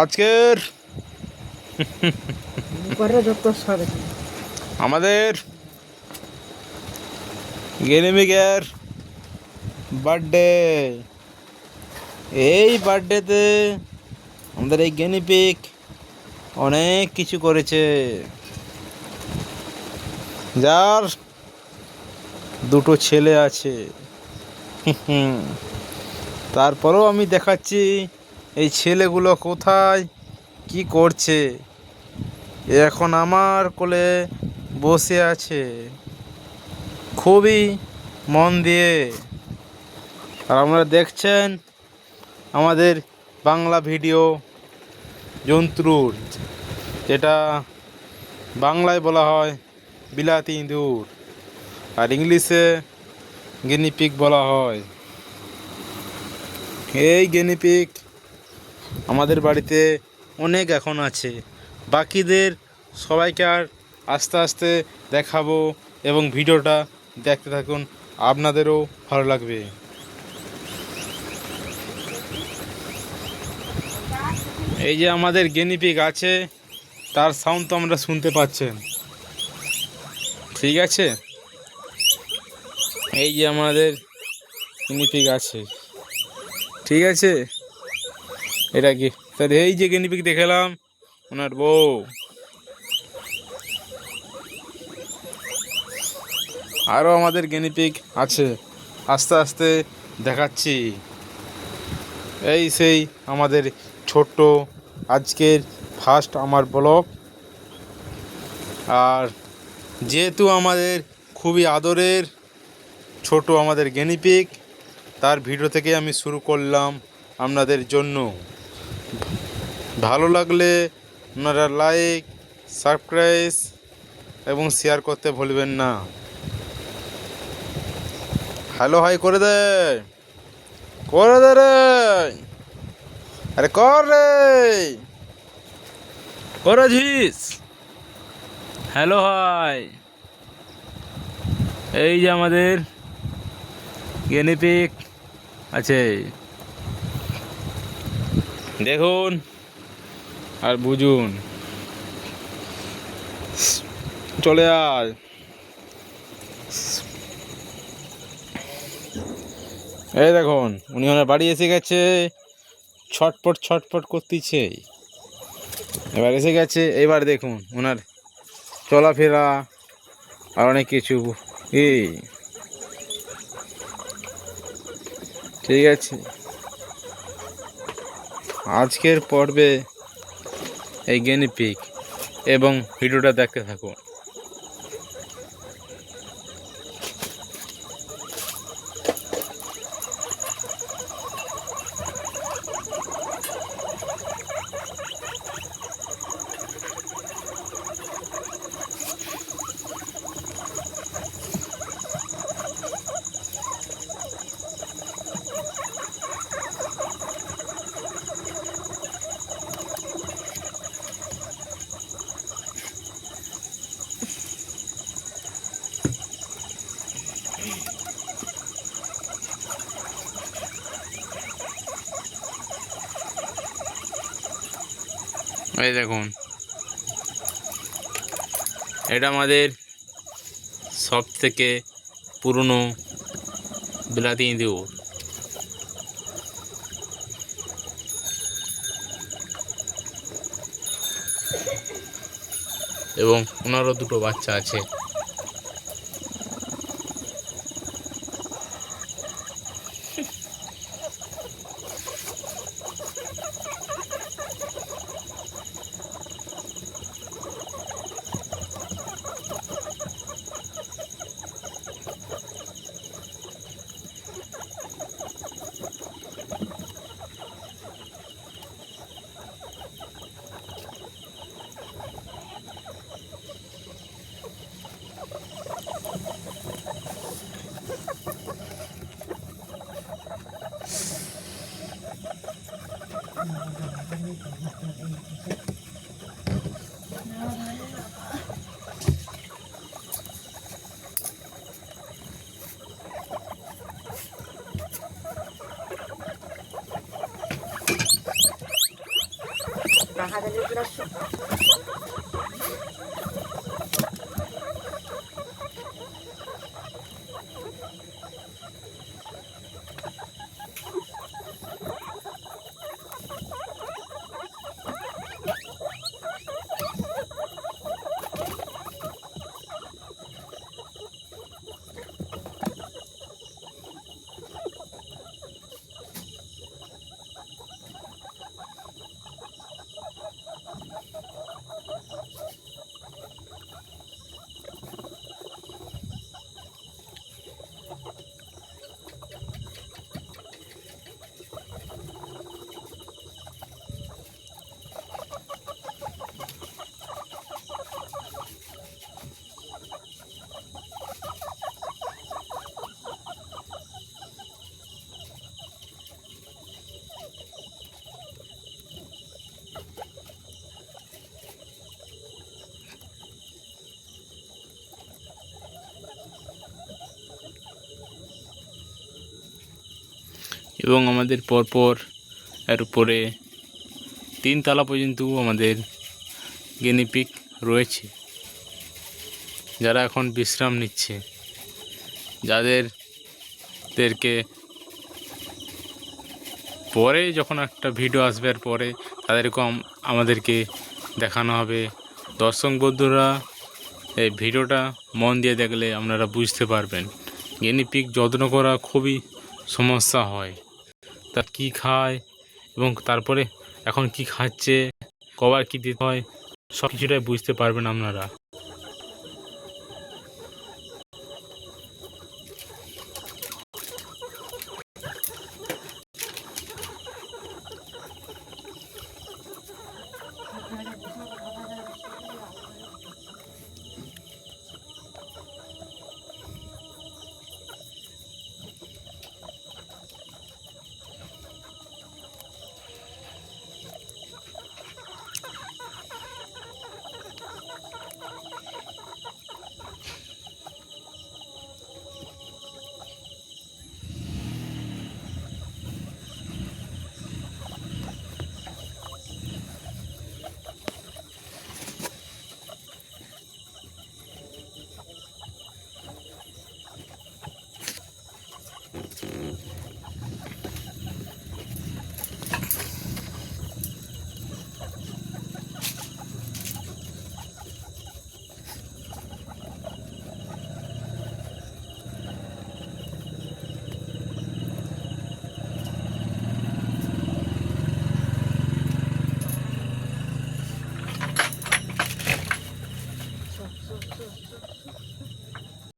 আজকের আমাদের গেনিমিকের বার্থডে। এই বার্থডেতে আমাদের এই গেনিপিক অনেক কিছু করেছে, যার দুটো ছেলে আছে। তারপরেও আমি দেখাচ্ছি এই ছেলেগুলো কোথায় কি করছে। এখন আমার কোলে বসে আছে খুবই মন দিয়ে। আর আপনারা দেখছেন আমাদের বাংলা ভিডিও জন্তুর, যেটা বাংলায় বলা হয় বিলাতি ইঁদুর, আর ইংলিশে গিনিপিগ বলা হয়। এই গিনিপিগ আমাদের বাড়িতে অনেক এখন আছে। বাকিদের সবাইকে আর আস্তে আস্তে দেখাবো, এবং ভিডিওটা দেখতে থাকুন, আপনাদেরও ভালো লাগবে। এই যে আমাদের গিনিপিগ আছে, তার সাউন্ড তো আমরা শুনতে পাচ্ছেন, ঠিক আছে। এই যে আমাদের গিনিপিগ আছে, ঠিক আছে। এটা কি তাহলে এই যে গিনিপিগ দেখালাম ওনার বউ। আরও আমাদের গিনিপিগ আছে, আস্তে আস্তে দেখাচ্ছি। এই সেই আমাদের ছোট্ট আজকের ফার্স্ট আমার ব্লগ। আর যেহেতু আমাদের খুবই আদরের ছোট আমাদের গিনিপিগ, তার ভিডিও থেকে আমি শুরু করলাম আপনাদের জন্য। ভালো লাগলে আপনারা লাইক, সাবস্ক্রাইব এবং শেয়ার করতে ভুলবেন না। হ্যালো হাই করে দে, করে দে রে, আরে কর রে, করেছিস। Hello hi. এই যে আমাদের গিনিপিগ আছে, দেখুন আর বুঝুন। চলে আয়। এই দেখুন উনি ওনার বাড়ি এসে গেছে, ছটপট ছটপট করতেছে। এবার এসে গেছে, এবার দেখুন ওনার চলাফেরা আর অনেক কিছু। এই ঠিক আছে, আজকের পর্বে এই গিনিপিগ এবং ভিডিওটা দেখতে থাকুন। এই দেখুন, এটা আমাদের সব থেকে পুরনো বিলাতি ইঁদুর। এবং ওনারও দুটো বাচ্চা আছে। এবং আমাদের পরপর এর উপরে 3 তলা পর্যন্ত আমাদের গিনিপিগ রয়েছে, যারা এখন বিশ্রাম নিচ্ছে, যাদেরকে পরে যখন একটা ভিডিও আসবে আর পরে তাদেরকে আমাদেরকে দেখানো হবে। দর্শক বন্ধুরা, এই ভিডিওটা মন দিয়ে দেখলে আপনারা বুঝতে পারবেন গিনিপিগ যত্ন করা খুবই সমস্যা হয়। তার কি খায় এবং তারপরে এখন কি খাচ্ছে, কবার কি দিতে হয়, সব কিছুটাই বুঝতে পারবেন আপনারা।